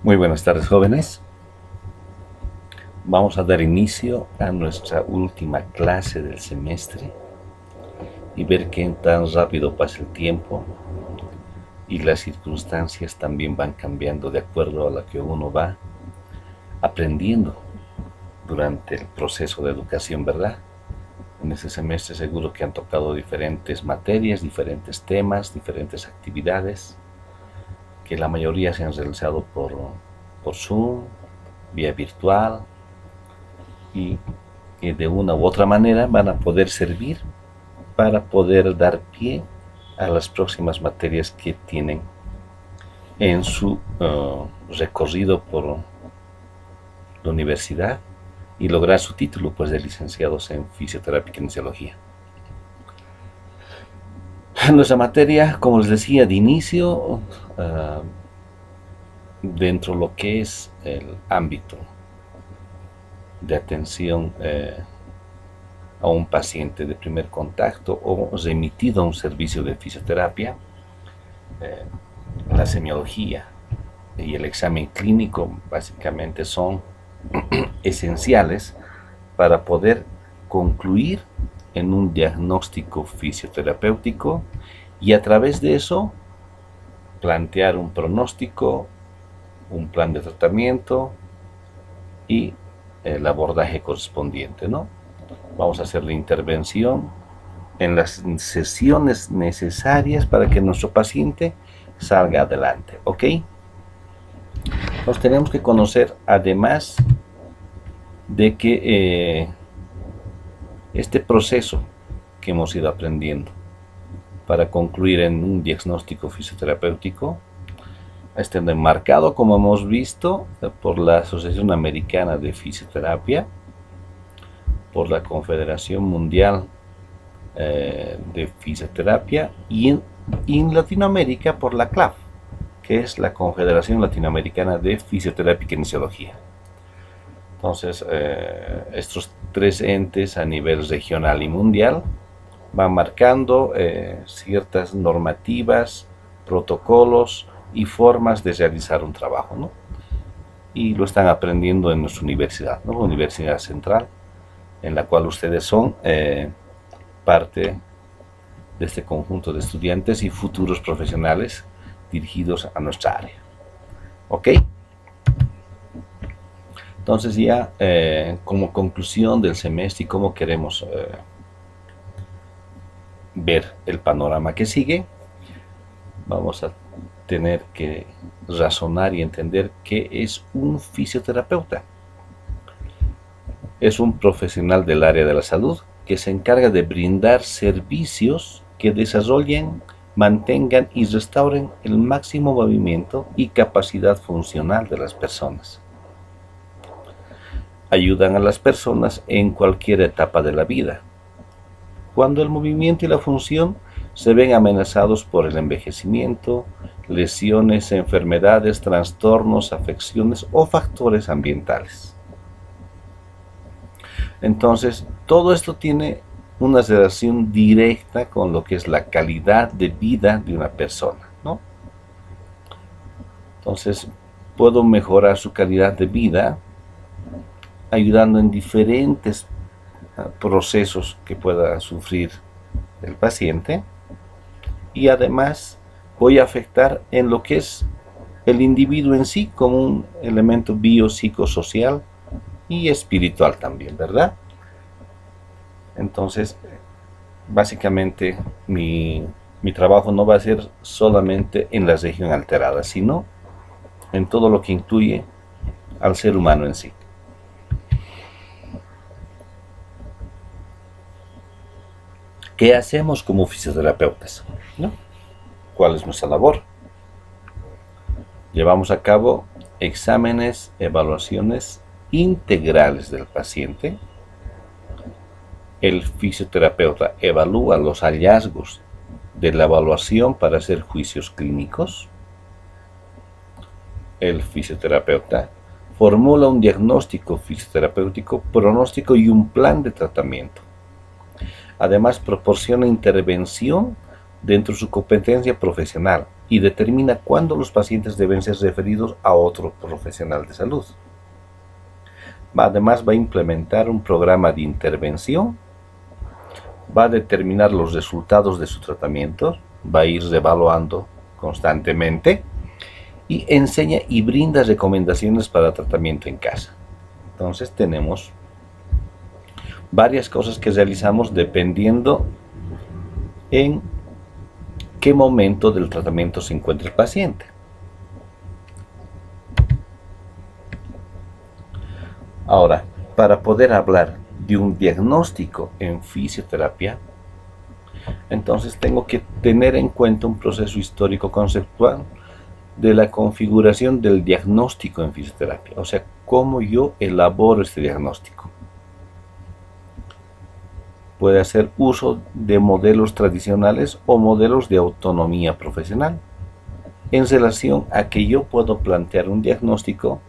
Muy buenas tardes, jóvenes. Vamos a dar inicio a nuestra última clase del semestre y ver qué tan rápido pasa el tiempo y las circunstancias también van cambiando de acuerdo a lo que uno va aprendiendo durante el proceso de educación, ¿verdad? En este semestre seguro que han tocado diferentes materias, diferentes temas, diferentes actividades, que la mayoría se han realizado por Zoom, vía virtual, y que de una u otra manera van a poder servir para poder dar pie a las próximas materias que tienen en su recorrido por la universidad y lograr su título pues de licenciados en fisioterapia y kinesiología. Nuestra materia, como les decía de inicio, dentro de lo que es el ámbito de atención a un paciente de primer contacto o remitido a un servicio de fisioterapia, la semiología y el examen clínico básicamente son esenciales para poder concluir en un diagnóstico fisioterapéutico y a través de eso plantear un pronóstico, un plan de tratamiento y el abordaje correspondiente, ¿no? Vamos a hacer la intervención en las sesiones necesarias para que nuestro paciente salga adelante, ¿ok? Nos tenemos que conocer, además de que este proceso que hemos ido aprendiendo para concluir en un diagnóstico fisioterapéutico está enmarcado, como hemos visto, por la Asociación Americana de Fisioterapia, por la Confederación Mundial de Fisioterapia y en Latinoamérica por la CLAF, que es la Confederación Latinoamericana de Fisioterapia y Kinesiología. Entonces, estos tres entes a nivel regional y mundial van marcando ciertas normativas, protocolos y formas de realizar un trabajo, ¿no? Y lo están aprendiendo en nuestra universidad, ¿no? La Universidad Central, en la cual ustedes son parte de este conjunto de estudiantes y futuros profesionales dirigidos a nuestra área. ¿Ok? Entonces ya como conclusión del semestre y cómo queremos ver el panorama que sigue, vamos a tener que razonar y entender qué es un fisioterapeuta. Es un profesional del área de la salud que se encarga de brindar servicios que desarrollen, mantengan y restauren el máximo movimiento y capacidad funcional de las personas. Ayudan a las personas en cualquier etapa de la vida, cuando el movimiento y la función se ven amenazados por el envejecimiento, lesiones, enfermedades, trastornos, afecciones o factores ambientales. Entonces, todo esto tiene una relación directa con lo que es la calidad de vida de una persona, ¿no? Entonces, puedo mejorar su calidad de vida ayudando en diferentes procesos que pueda sufrir el paciente, y además voy a afectar en lo que es el individuo en sí como un elemento biopsicosocial y espiritual también, ¿verdad? Entonces, básicamente mi trabajo no va a ser solamente en la región alterada, sino en todo lo que incluye al ser humano en sí. ¿Qué hacemos como fisioterapeutas? ¿No? ¿Cuál es nuestra labor? Llevamos a cabo exámenes, evaluaciones integrales del paciente. El fisioterapeuta evalúa los hallazgos de la evaluación para hacer juicios clínicos. El fisioterapeuta formula un diagnóstico fisioterapéutico, pronóstico y un plan de tratamiento. Además, proporciona intervención dentro de su competencia profesional, y determina cuándo los pacientes deben ser referidos a otro profesional de salud. Además, va a implementar un programa de intervención, va a determinar los resultados de su tratamiento, va a ir revaluando constantemente y enseña y brinda recomendaciones para tratamiento en casa. Entonces tenemos varias cosas que realizamos dependiendo en qué momento del tratamiento se encuentra el paciente. Ahora, para poder hablar de un diagnóstico en fisioterapia, entonces tengo que tener en cuenta un proceso histórico conceptual de la configuración del diagnóstico en fisioterapia, o sea, cómo yo elaboro este diagnóstico. Puede hacer uso de modelos tradicionales o modelos de autonomía profesional en relación a que yo puedo plantear un diagnóstico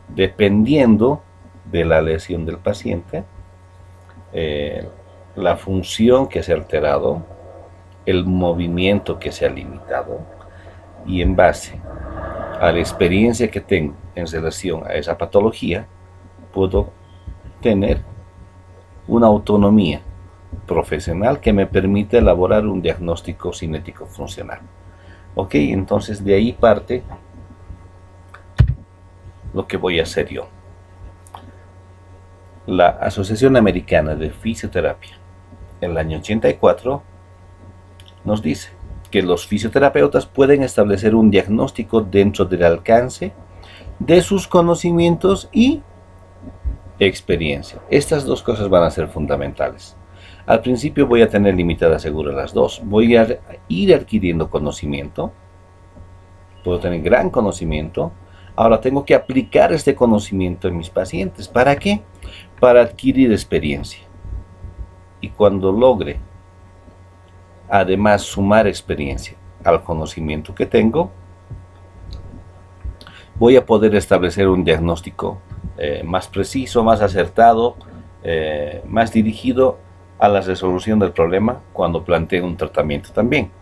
dependiendo de la lesión del paciente, la función que se ha alterado, el movimiento que se ha limitado, y en base a la experiencia que tengo en relación a esa patología, puedo tener una autonomía profesional que me permite elaborar un diagnóstico cinético funcional. Ok, entonces de ahí parte lo que voy a hacer yo. La Asociación Americana de Fisioterapia, en el año 84, nos dice que los fisioterapeutas pueden establecer un diagnóstico dentro del alcance de sus conocimientos y experiencia. Estas dos cosas van a ser fundamentales. Al principio voy a tener limitada segura las dos. Voy a ir adquiriendo conocimiento. Puedo tener gran conocimiento. Ahora tengo que aplicar este conocimiento en mis pacientes. ¿Para qué? Para adquirir experiencia. Y cuando logre, además, sumar experiencia al conocimiento que tengo, voy a poder establecer un diagnóstico más preciso, más acertado, más dirigido a la resolución del problema cuando plantee un tratamiento también.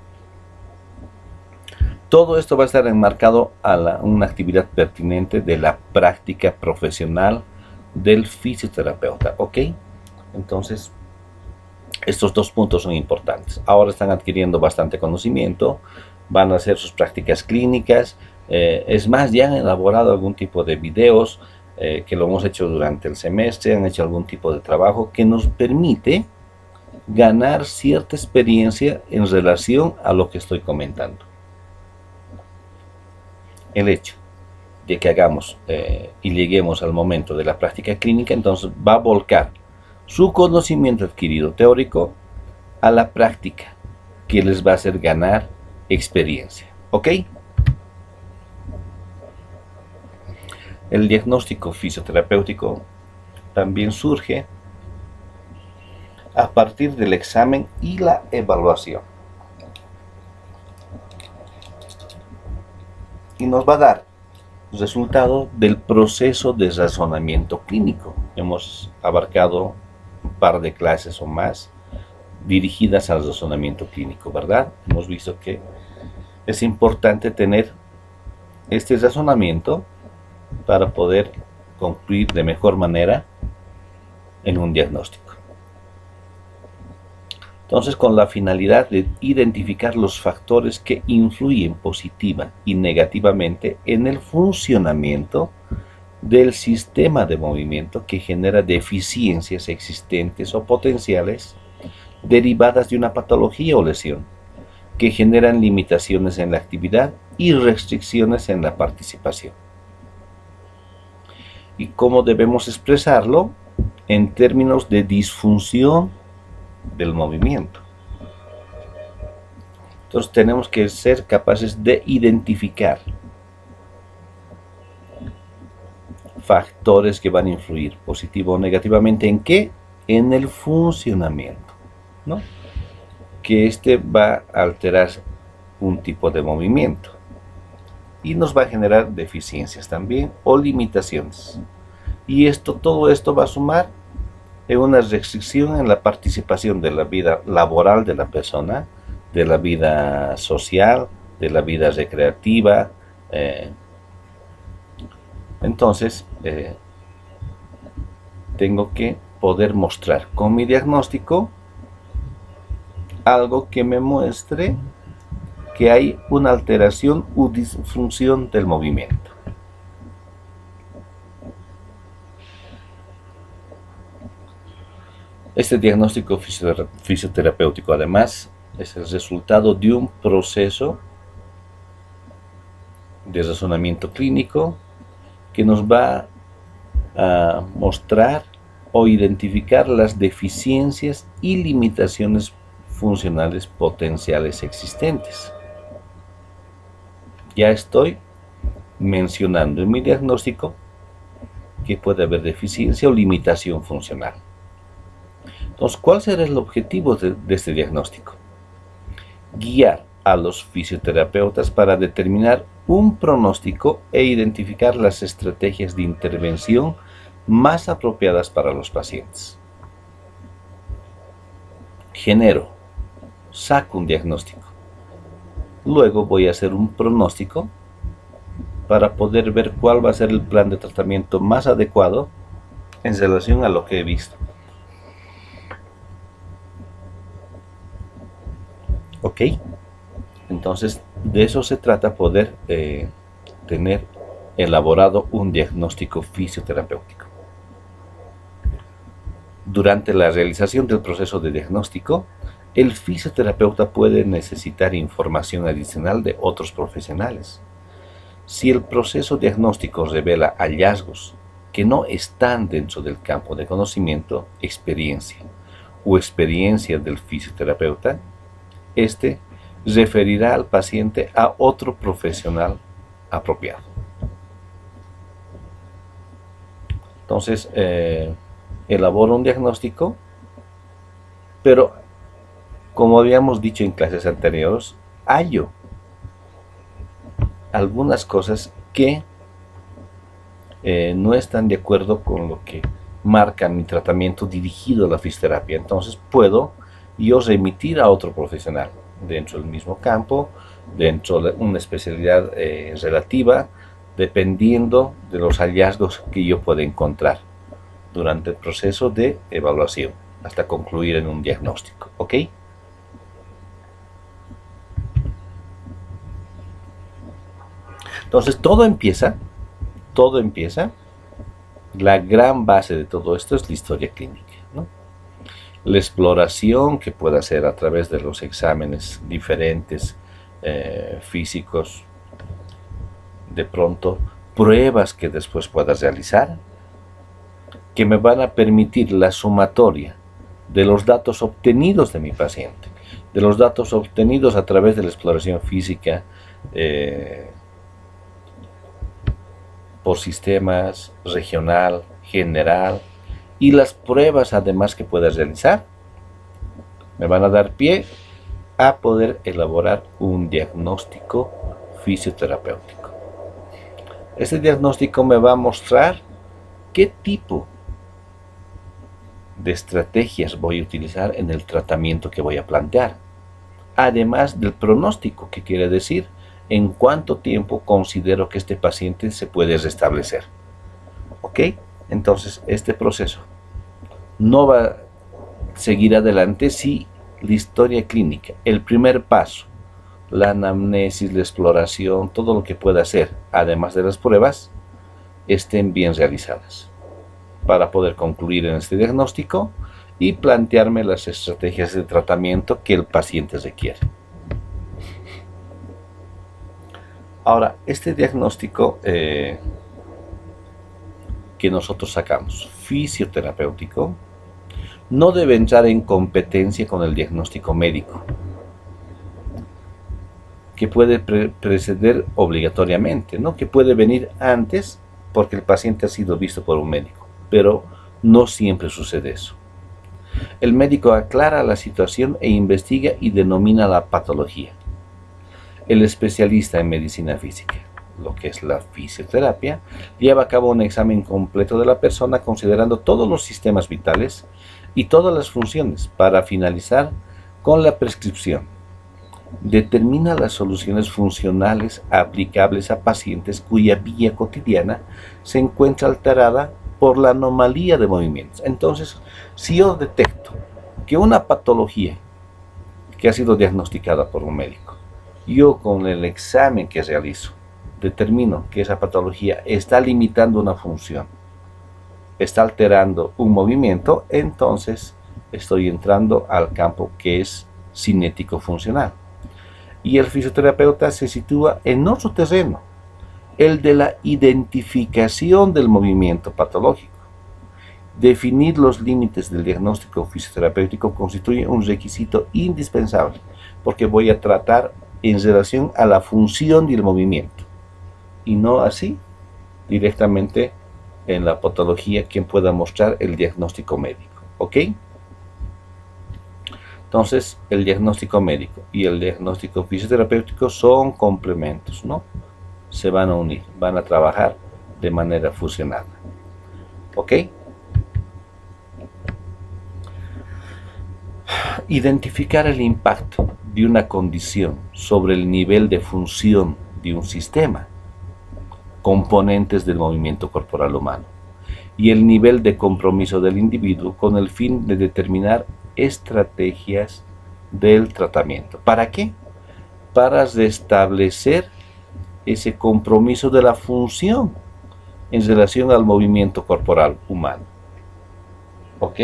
Todo esto va a estar enmarcado a una actividad pertinente de la práctica profesional del fisioterapeuta, ¿ok? Entonces, estos dos puntos son importantes. Ahora están adquiriendo bastante conocimiento, van a hacer sus prácticas clínicas, es más, ya han elaborado algún tipo de videos que lo hemos hecho durante el semestre, han hecho algún tipo de trabajo que nos permite ganar cierta experiencia en relación a lo que estoy comentando. El hecho de que hagamos y lleguemos al momento de la práctica clínica, entonces va a volcar su conocimiento adquirido teórico a la práctica, que les va a hacer ganar experiencia. ¿Ok? El diagnóstico fisioterapéutico también surge a partir del examen y la evaluación. Y nos va a dar resultado del proceso de razonamiento clínico. Hemos abarcado un par de clases o más dirigidas al razonamiento clínico, ¿verdad? Hemos visto que es importante tener este razonamiento para poder concluir de mejor manera en un diagnóstico. Entonces, con la finalidad de identificar los factores que influyen positiva y negativamente en el funcionamiento del sistema de movimiento que genera deficiencias existentes o potenciales derivadas de una patología o lesión, que generan limitaciones en la actividad y restricciones en la participación. ¿Y cómo debemos expresarlo? En términos de disfunción del movimiento. Entonces tenemos que ser capaces de identificar factores que van a influir positivo o negativamente ¿en qué? En el funcionamiento, ¿no? Que este va a alterar un tipo de movimiento y nos va a generar deficiencias también o limitaciones. Y todo esto va a sumar en una restricción en la participación de la vida laboral de la persona, de la vida social, de la vida recreativa. Entonces, tengo que poder mostrar con mi diagnóstico algo que me muestre que hay una alteración u disfunción del movimiento. Este diagnóstico fisioterapéutico, además, es el resultado de un proceso de razonamiento clínico que nos va a mostrar o identificar las deficiencias y limitaciones funcionales potenciales existentes. Ya estoy mencionando en mi diagnóstico que puede haber deficiencia o limitación funcional. Entonces, ¿cuál será el objetivo de este diagnóstico? Guiar a los fisioterapeutas para determinar un pronóstico e identificar las estrategias de intervención más apropiadas para los pacientes. Saco un diagnóstico. Luego voy a hacer un pronóstico para poder ver cuál va a ser el plan de tratamiento más adecuado en relación a lo que he visto. ¿Ok? Entonces, de eso se trata, poder tener elaborado un diagnóstico fisioterapéutico. Durante la realización del proceso de diagnóstico, el fisioterapeuta puede necesitar información adicional de otros profesionales. Si el proceso diagnóstico revela hallazgos que no están dentro del campo de conocimiento, experiencia del fisioterapeuta, este referirá al paciente a otro profesional apropiado. Entonces, elaboro un diagnóstico, pero como habíamos dicho en clases anteriores, hallo algunas cosas que no están de acuerdo con lo que marca mi tratamiento dirigido a la fisioterapia. Entonces puedo yo remitir a otro profesional dentro del mismo campo, dentro de una especialidad relativa, dependiendo de los hallazgos que yo pueda encontrar durante el proceso de evaluación, hasta concluir en un diagnóstico. ¿Ok? Entonces todo empieza, la gran base de todo esto es la historia clínica, ¿no? La exploración que pueda hacer a través de los exámenes diferentes físicos, de pronto pruebas que después puedas realizar, que me van a permitir la sumatoria de los datos obtenidos de mi paciente, de los datos obtenidos a través de la exploración física, por sistemas, regional, general, y las pruebas además que puedas realizar, me van a dar pie a poder elaborar un diagnóstico fisioterapéutico. Este diagnóstico me va a mostrar qué tipo de estrategias voy a utilizar en el tratamiento que voy a plantear, además del pronóstico, que quiere decir en cuánto tiempo considero que este paciente se puede restablecer. ¿Ok? Entonces, este proceso no va a seguir adelante si la historia clínica, el primer paso, la anamnesis, la exploración, todo lo que pueda hacer, además de las pruebas, estén bien realizadas, para poder concluir en este diagnóstico y plantearme las estrategias de tratamiento que el paciente requiere. Ahora, este diagnóstico que nosotros sacamos, fisioterapéutico, no debe entrar en competencia con el diagnóstico médico, que puede preceder obligatoriamente, ¿no? Que puede venir antes porque el paciente ha sido visto por un médico, pero no siempre sucede eso. El médico aclara la situación e investiga y denomina la patología. El especialista en medicina física, lo que es la fisioterapia, lleva a cabo un examen completo de la persona considerando todos los sistemas vitales y todas las funciones para finalizar con la prescripción. determina las soluciones funcionales aplicables a pacientes cuya vía cotidiana se encuentra alterada por la anomalía de movimientos. Entonces, si yo detecto que una patología que ha sido diagnosticada por un médico, yo con el examen que realizo determino que esa patología está limitando una función, está alterando un movimiento, entonces estoy entrando al campo que es cinético funcional. Y el fisioterapeuta se sitúa en otro terreno, el de la identificación del movimiento patológico. Definir los límites del diagnóstico fisioterapéutico constituye un requisito indispensable, porque voy a tratar en relación a la función del movimiento, y no así directamente en la patología quien pueda mostrar el diagnóstico médico. ¿Ok? Entonces, el diagnóstico médico y el diagnóstico fisioterapéutico son complementos, ¿no? Se van a unir, van a trabajar de manera fusionada. ¿Ok? Identificar el impacto de una condición sobre el nivel de función de un sistema, componentes del movimiento corporal humano, y el nivel de compromiso del individuo con el fin de determinar estrategias del tratamiento. ¿Para qué? Para restablecer ese compromiso de la función en relación al movimiento corporal humano. ¿Ok?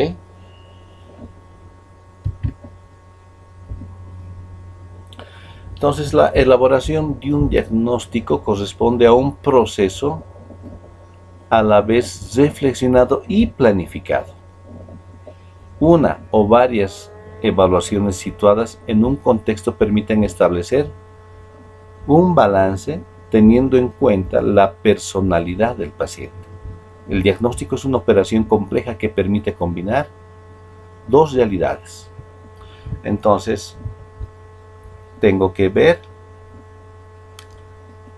Entonces, la elaboración de un diagnóstico corresponde a un proceso a la vez reflexionado y planificado. Una o varias evaluaciones situadas en un contexto permiten establecer un balance teniendo en cuenta la personalidad del paciente. El diagnóstico es una operación compleja que permite combinar dos realidades. Entonces, tengo que ver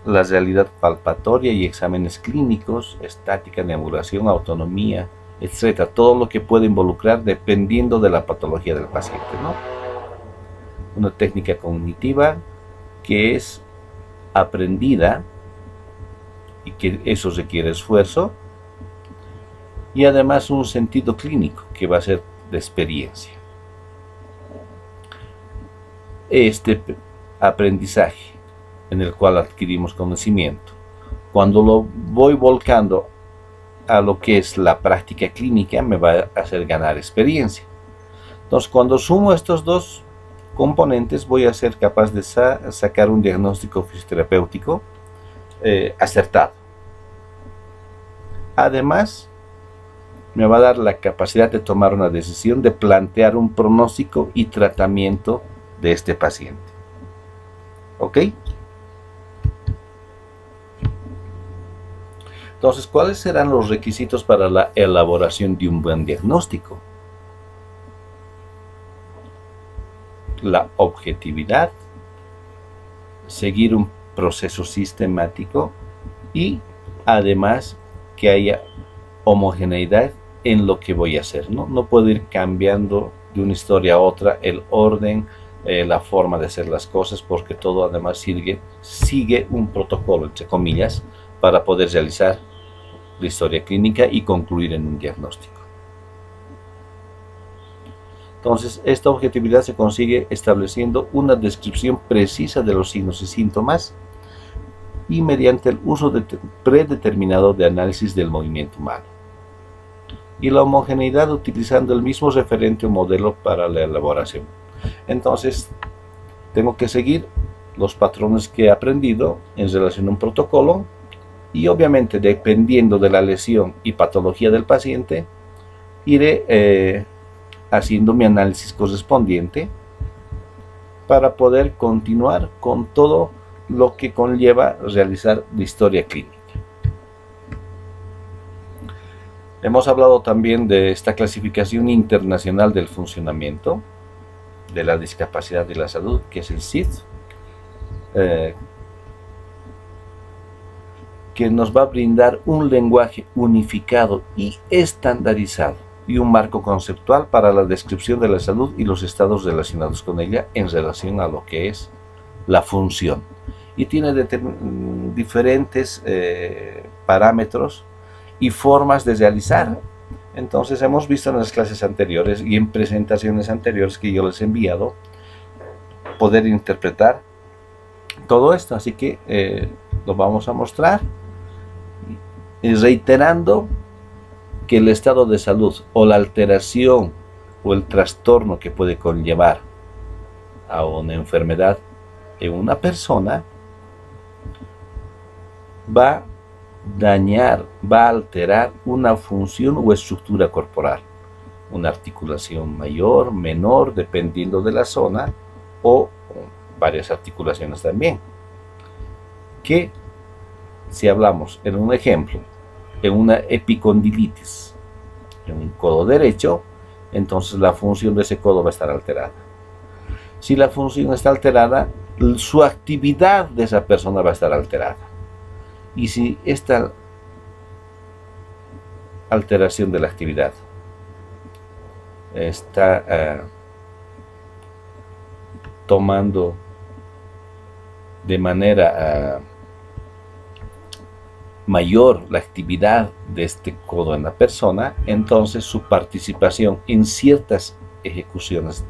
la realidad palpatoria y exámenes clínicos, estática, nebulización, autonomía, etcétera, todo lo que puede involucrar dependiendo de la patología del paciente, ¿no? Una técnica cognitiva que es aprendida y que eso requiere esfuerzo, y además un sentido clínico que va a ser de experiencia. Este aprendizaje en el cual adquirimos conocimiento, cuando lo voy volcando a lo que es la práctica clínica, me va a hacer ganar experiencia. Entonces, cuando sumo estos dos componentes, voy a ser capaz de sacar un diagnóstico fisioterapéutico acertado. Además, me va a dar la capacidad de tomar una decisión, de plantear un pronóstico y tratamiento de este paciente. ¿Ok? Entonces, ¿cuáles serán los requisitos para la elaboración de un buen diagnóstico? La objetividad, seguir un proceso sistemático y además que haya homogeneidad en lo que voy a hacer, ¿no? No puedo ir cambiando de una historia a otra el orden, la forma de hacer las cosas, porque todo además sigue un protocolo, entre comillas, para poder realizar la historia clínica y concluir en un diagnóstico. Entonces, esta objetividad se consigue estableciendo una descripción precisa de los signos y síntomas y mediante el uso predeterminado de análisis del movimiento humano. Y la homogeneidad utilizando el mismo referente o modelo para la elaboración. Entonces, tengo que seguir los patrones que he aprendido en relación a un protocolo, y obviamente dependiendo de la lesión y patología del paciente, iré haciendo mi análisis correspondiente para poder continuar con todo lo que conlleva realizar la historia clínica. Hemos hablado también de esta clasificación internacional del funcionamiento de la discapacidad y la salud, que es el SID, que nos va a brindar un lenguaje unificado y estandarizado y un marco conceptual para la descripción de la salud y los estados relacionados con ella en relación a lo que es la función. Y tiene diferentes parámetros y formas de realizar. Entonces hemos visto en las clases anteriores y en presentaciones anteriores que yo les he enviado poder interpretar todo esto, así que lo vamos a mostrar reiterando que el estado de salud o la alteración o el trastorno que puede conllevar a una enfermedad en una persona va a dañar, va a alterar una función o estructura corporal, una articulación mayor, menor, dependiendo de la zona, o varias articulaciones también. Que si hablamos en un ejemplo, en una epicondilitis, en un codo derecho, entonces la función de ese codo va a estar alterada. Si la función está alterada, su actividad de esa persona va a estar alterada. Y si esta alteración de la actividad está tomando de manera mayor la actividad de este codo en la persona, entonces su participación en ciertas ejecuciones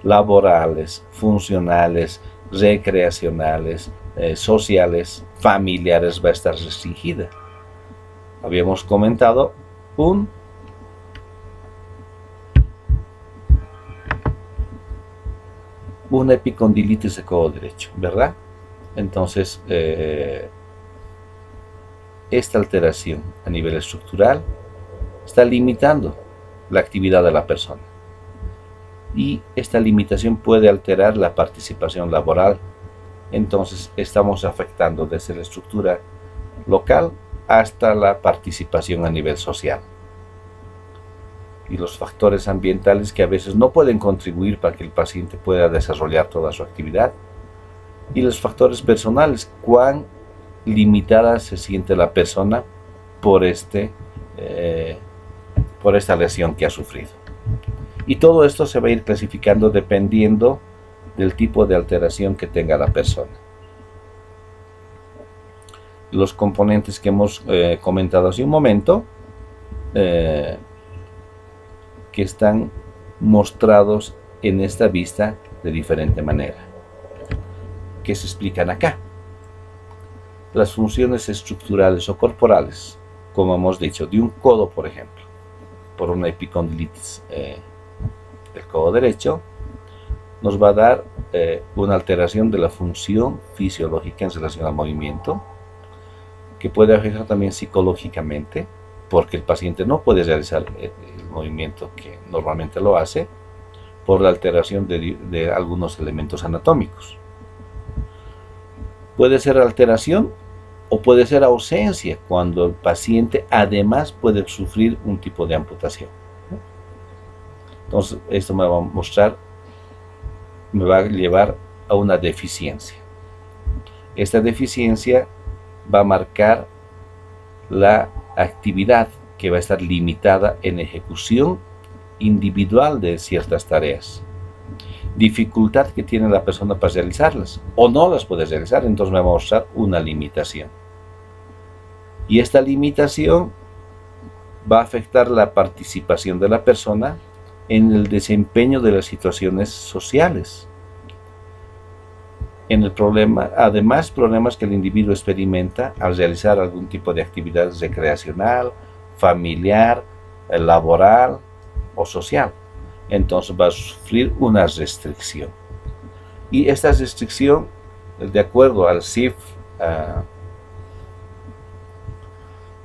laborales, funcionales, recreacionales, sociales, familiares va a estar restringida. Habíamos comentado una epicondilitis de codo derecho, ¿verdad? Entonces, esta alteración a nivel estructural está limitando la actividad de la persona. Y esta limitación puede alterar la participación laboral. Entonces estamos afectando desde la estructura local hasta la participación a nivel social. Y los factores ambientales que a veces no pueden contribuir para que el paciente pueda desarrollar toda su actividad. Y los factores personales, cuán limitada se siente la persona por esta lesión que ha sufrido. Y todo esto se va a ir clasificando dependiendo del tipo de alteración que tenga la persona. Los componentes que hemos comentado hace un momento, que están mostrados en esta vista de diferente manera, que se explican acá. Las funciones estructurales o corporales, como hemos dicho, de un codo, por ejemplo, por una epicondilitis del codo derecho, nos va a dar una alteración de la función fisiológica en relación al movimiento, que puede afectar también psicológicamente, porque el paciente no puede realizar el movimiento que normalmente lo hace, por la alteración de algunos elementos anatómicos. Puede ser alteración o puede ser ausencia, cuando el paciente además puede sufrir un tipo de amputación. Entonces, esto me va a mostrar, me va a llevar a una deficiencia. Esta deficiencia va a marcar la actividad que va a estar limitada en ejecución individual de ciertas tareas. Dificultad que tiene la persona para realizarlas o no las puede realizar, entonces me va a mostrar una limitación. Y esta limitación va a afectar la participación de la persona en el desempeño de las situaciones sociales. En el problema, además, problemas que el individuo experimenta al realizar algún tipo de actividad recreacional, familiar, laboral o social. Entonces va a sufrir una restricción. Y esta restricción, de acuerdo al CIF,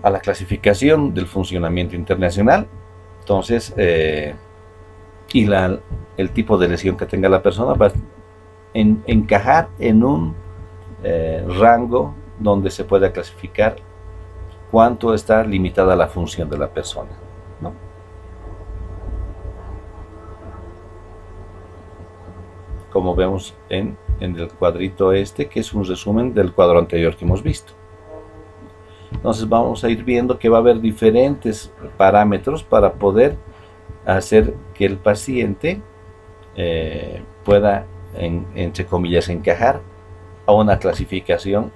a la clasificación del funcionamiento internacional, entonces, y el tipo de lesión que tenga la persona, va a encajar en un rango donde se pueda clasificar cuánto está limitada la función de la persona, ¿no? Como vemos en el cuadrito este, que es un resumen del cuadro anterior que hemos visto. Entonces vamos a ir viendo que va a haber diferentes parámetros para poder hacer que el paciente pueda, entre comillas, encajar a una clasificación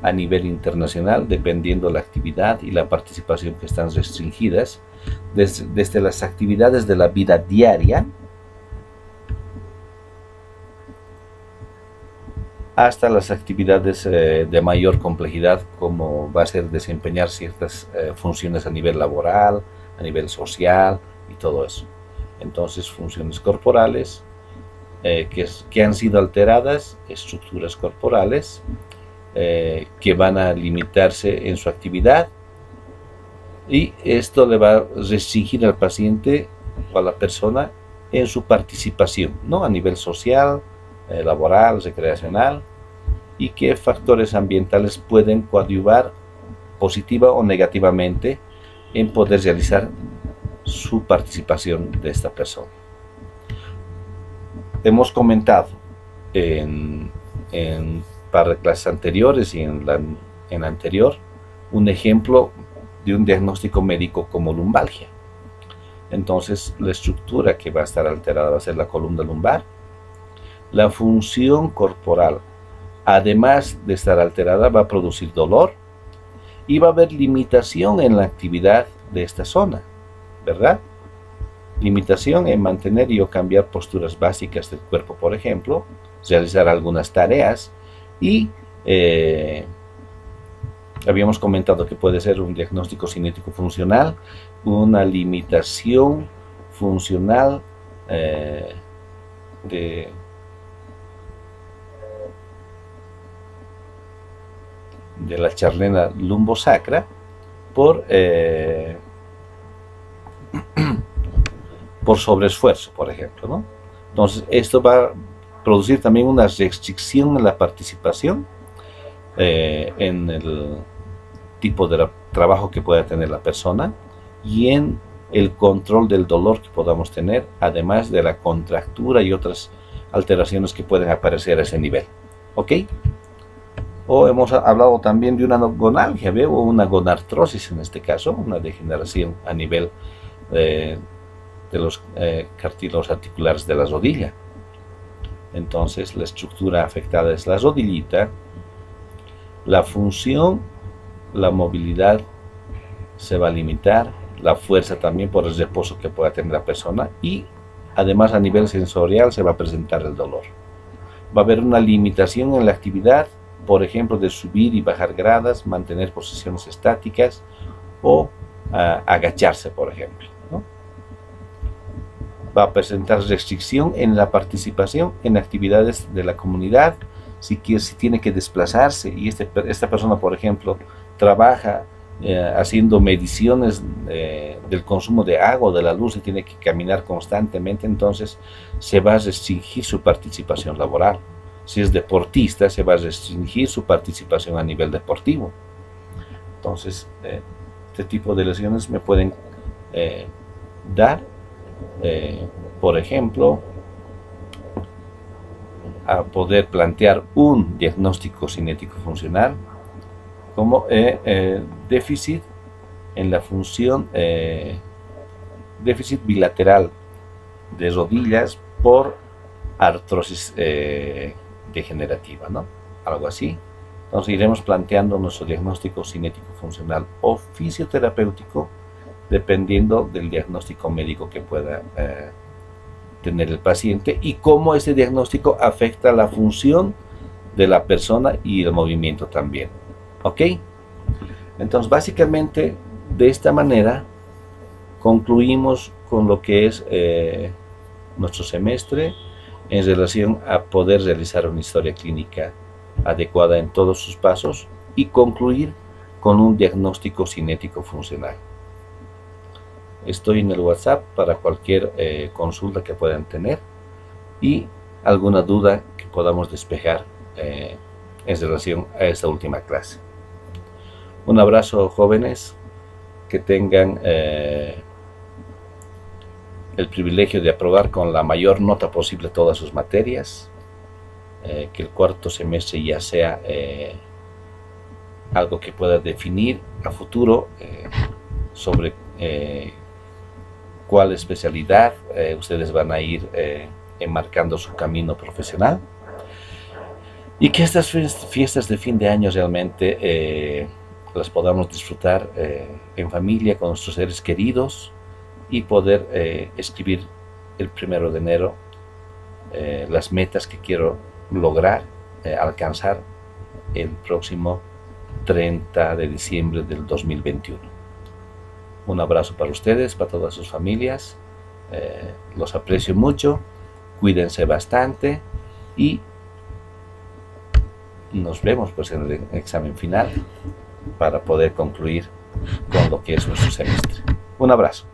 a nivel internacional, dependiendo la actividad y la participación que están restringidas, desde las actividades de la vida diaria hasta las actividades de mayor complejidad, como va a ser desempeñar ciertas funciones a nivel laboral, a nivel social y todo eso. Entonces, funciones corporales que han sido alteradas, estructuras corporales que van a limitarse en su actividad, y esto le va a restringir al paciente o a la persona en su participación, ¿no? A nivel social, laboral, recreacional, y qué factores ambientales pueden coadyuvar positiva o negativamente en poder realizar su participación de esta persona. Hemos comentado en para clases anteriores y en la anterior un ejemplo de un diagnóstico médico como lumbalgia. Entonces, la estructura que va a estar alterada va a ser la columna lumbar. La función corporal, además de estar alterada, va a producir dolor y va a haber limitación en la actividad de esta zona, ¿verdad? Limitación en mantener y o cambiar posturas básicas del cuerpo, por ejemplo, realizar algunas tareas, y habíamos comentado que puede ser un diagnóstico cinético funcional, una limitación funcional de la charlena lumbosacra por sobreesfuerzo, por ejemplo, ¿no? Entonces, esto va a producir también una restricción en la participación en el tipo de trabajo que pueda tener la persona y en el control del dolor que podamos tener, además de la contractura y otras alteraciones que pueden aparecer a ese nivel. ¿Ok? O hemos hablado también de una gonalgia, ¿ve? O una gonartrosis en este caso, una degeneración a nivel de los cartílagos articulares de la rodilla. Entonces, la estructura afectada es la rodillita, la función, la movilidad se va a limitar, la fuerza también por el reposo que pueda tener la persona, y además a nivel sensorial se va a presentar el dolor. Va a haber una limitación en la actividad, por ejemplo, de subir y bajar gradas, mantener posiciones estáticas o agacharse, por ejemplo, ¿no? Va a presentar restricción en la participación en actividades de la comunidad, si tiene que desplazarse y esta persona, por ejemplo, trabaja haciendo mediciones del consumo de agua o de la luz y tiene que caminar constantemente, entonces se va a restringir su participación laboral. Si es deportista, se va a restringir su participación a nivel deportivo. Entonces, este tipo de lesiones me pueden dar, por ejemplo, a poder plantear un diagnóstico cinético funcional como déficit en la función, déficit bilateral de rodillas por artrosis degenerativa, ¿no? Algo así. Entonces iremos planteando nuestro diagnóstico cinético funcional o fisioterapéutico dependiendo del diagnóstico médico que pueda tener el paciente y cómo ese diagnóstico afecta la función de la persona y el movimiento también. ¿Ok? Entonces, básicamente, de esta manera, concluimos con lo que es nuestro semestre en relación a poder realizar una historia clínica adecuada en todos sus pasos y concluir con un diagnóstico cinético funcional. Estoy en el WhatsApp para cualquier consulta que puedan tener y alguna duda que podamos despejar en relación a esta última clase. Un abrazo, jóvenes, que tengan el privilegio de aprobar con la mayor nota posible todas sus materias, que el cuarto semestre ya sea algo que pueda definir a futuro sobre cuál especialidad ustedes van a ir enmarcando su camino profesional, y que estas fiestas de fin de año realmente las podamos disfrutar en familia, con nuestros seres queridos, y poder escribir el 1 de enero las metas que quiero lograr, alcanzar el próximo 30 de diciembre del 2021. Un abrazo para ustedes, para todas sus familias. Los aprecio mucho. Cuídense bastante y nos vemos pues en el examen final para poder concluir con lo que es nuestro semestre. Un abrazo.